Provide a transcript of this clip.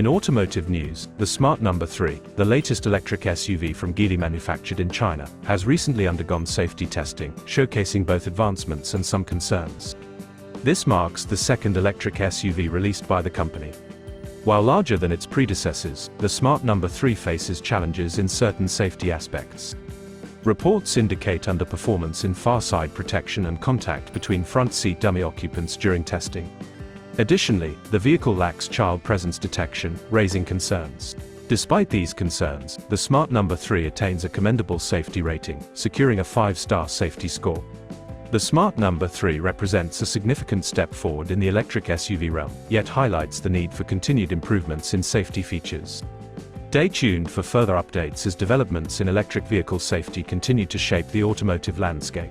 In automotive news, the Smart No. 3, the latest electric SUV from Geely manufactured in China, has recently undergone safety testing, showcasing both advancements and some concerns. This marks the second electric SUV released by the company. While larger than its predecessors, the Smart No. 3 faces challenges in certain safety aspects. Reports indicate underperformance in far-side protection and contact between front seat dummy occupants during testing. Additionally, the vehicle lacks child presence detection, raising concerns. Despite these concerns, the Smart No. 3 attains a commendable safety rating, securing a 5-star safety score. The Smart No. 3 represents a significant step forward in the electric SUV realm, yet highlights the need for continued improvements in safety features. Stay tuned for further updates as developments in electric vehicle safety continue to shape the automotive landscape.